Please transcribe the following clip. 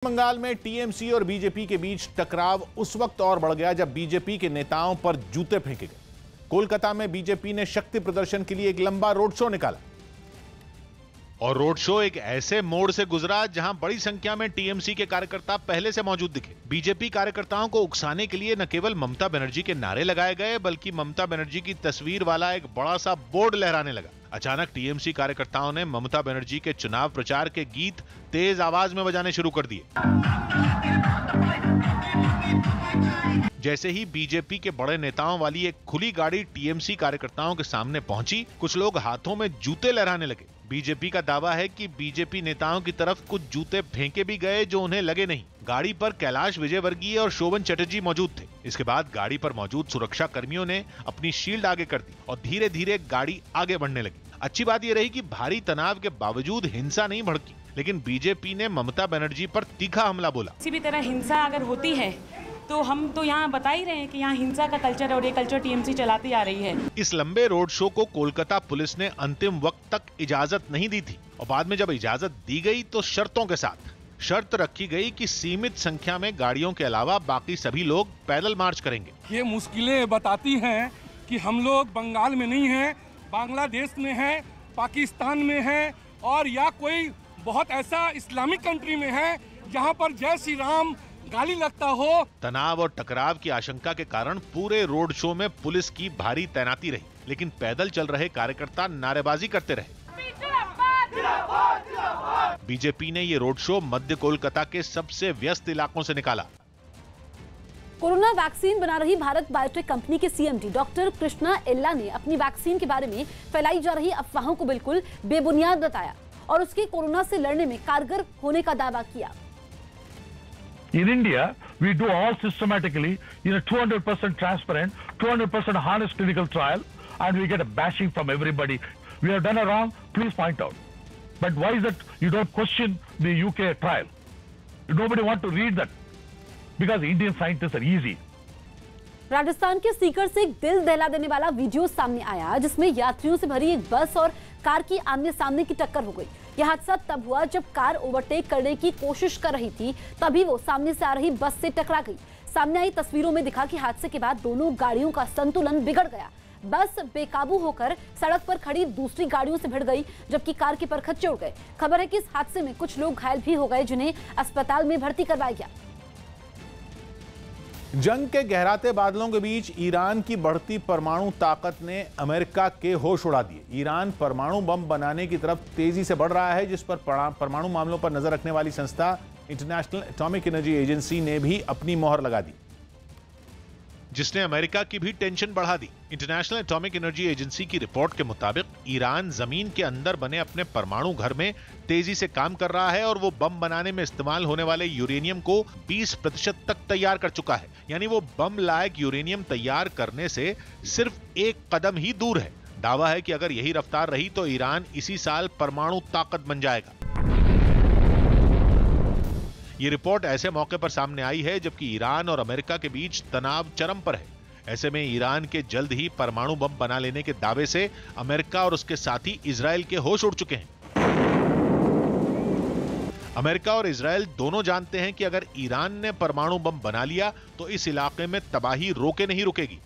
बंगाल में टीएमसी और बीजेपी के बीच टकराव उस वक्त और बढ़ गया जब बीजेपी के नेताओं पर जूते फेंके गए। कोलकाता में बीजेपी ने शक्ति प्रदर्शन के लिए एक लंबा रोड शो निकाला और रोड शो एक ऐसे मोड़ से गुजरा जहां बड़ी संख्या में टीएमसी के कार्यकर्ता पहले से मौजूद दिखे। बीजेपी कार्यकर्ताओं को उकसाने के लिए न केवल ममता बनर्जी के नारे लगाए गए बल्कि ममता बनर्जी की तस्वीर वाला एक बड़ा सा बोर्ड लहराने लगा। अचानक टीएमसी कार्यकर्ताओं ने ममता बनर्जी के चुनाव प्रचार के गीत तेज आवाज में बजाने शुरू कर दिए। जैसे ही बीजेपी के बड़े नेताओं वाली एक खुली गाड़ी टीएमसी कार्यकर्ताओं के सामने पहुंची, कुछ लोग हाथों में जूते लहराने लगे। बीजेपी का दावा है कि बीजेपी नेताओं की तरफ कुछ जूते फेंके भी गए जो उन्हें लगे नहीं। गाड़ी पर कैलाश विजयवर्गीय और शोभन चटर्जी मौजूद थे। इसके बाद गाड़ी पर मौजूद सुरक्षा कर्मियों ने अपनी शील्ड आगे कर दी और धीरे धीरे गाड़ी आगे बढ़ने लगी। अच्छी बात यह रही कि भारी तनाव के बावजूद हिंसा नहीं भड़की, लेकिन बीजेपी ने ममता बनर्जी पर तीखा हमला बोला। किसी भी तरह हिंसा अगर होती है तो हम तो यहाँ बता ही रहे हैं कि यहाँ हिंसा का कल्चर है और ये कल्चर टीएमसी चलाती आ रही है। इस लंबे रोड शो को कोलकाता पुलिस ने अंतिम वक्त तक इजाजत नहीं दी थी और बाद में जब इजाजत दी गई तो शर्तों के साथ शर्त रखी गई कि सीमित संख्या में गाड़ियों के अलावा बाकी सभी लोग पैदल मार्च करेंगे। ये मुश्किलें बताती हैं कि हम लोग बंगाल में नहीं हैं, बांग्लादेश में हैं, पाकिस्तान में हैं और या कोई बहुत ऐसा इस्लामिक कंट्री में है जहाँ पर जय श्री राम गाली लगता हो। तनाव और टकराव की आशंका के कारण पूरे रोड शो में पुलिस की भारी तैनाती रही, लेकिन पैदल चल रहे कार्यकर्ता नारेबाजी करते रहे। बीजेपी ने ये रोड शो मध्य कोलकाता के सबसे व्यस्त इलाकों से निकाला। कोरोना वैक्सीन बना रही भारत बायोटेक कंपनी के सीएमडी डॉक्टर कृष्णा एल्ला ने अपनी वैक्सीन के बारे में फैलाई जा रही अफवाहों को बिल्कुल बेबुनियाद बताया और उसके कोरोना से लड़ने में कारगर होने का दावा किया। In India, we do all systematically in a 200% transparent, 200% honest clinical trial, and we get a bashing from everybody. We have done a wrong, please point out. But why is it you don't question the UK trial? Nobody want to read that because Indian scientists are easy. Rajasthan के सीकर से एक दिल दहला देने वाला video सामने आया जिसमें यात्रियों से भरी एक बस और कार की आमने सामने की टक्कर हो गई। यह हादसा तब हुआ जब कार ओवरटेक करने की कोशिश कर रही थी, तभी वो सामने से आ रही बस से टकरा गई। सामने आई तस्वीरों में दिखा कि हादसे के बाद दोनों गाड़ियों का संतुलन बिगड़ गया। बस बेकाबू होकर सड़क पर खड़ी दूसरी गाड़ियों से भिड़ गई जबकि कार के परखच्चे उड़ गए। खबर है कि इस हादसे में कुछ लोग घायल भी हो गए जिन्हें अस्पताल में भर्ती करवाया गया। जंग के गहराते बादलों के बीच ईरान की बढ़ती परमाणु ताकत ने अमेरिका के होश उड़ा दिए। ईरान परमाणु बम बनाने की तरफ तेजी से बढ़ रहा है, जिस पर परमाणु मामलों पर नजर रखने वाली संस्था इंटरनेशनल एटॉमिक एनर्जी एजेंसी ने भी अपनी मोहर लगा दी, जिसने अमेरिका की भी टेंशन बढ़ा दी। इंटरनेशनल एटॉमिक एनर्जी एजेंसी की रिपोर्ट के मुताबिक ईरान जमीन के अंदर बने अपने परमाणु घर में तेजी से काम कर रहा है और वो बम बनाने में इस्तेमाल होने वाले यूरेनियम को 20% तक तैयार कर चुका है। यानी वो बम लायक यूरेनियम तैयार करने से सिर्फ एक कदम ही दूर है। दावा है कि अगर यही रफ्तार रही तो ईरान इसी साल परमाणु ताकत बन जाएगा। ये रिपोर्ट ऐसे मौके पर सामने आई है जबकि ईरान और अमेरिका के बीच तनाव चरम पर है। ऐसे में ईरान के जल्द ही परमाणु बम बना लेने के दावे से अमेरिका और उसके साथी इजराइल के होश उड़ चुके हैं। अमेरिका और इजराइल दोनों जानते हैं कि अगर ईरान ने परमाणु बम बना लिया तो इस इलाके में तबाही रोके नहीं रुकेगी।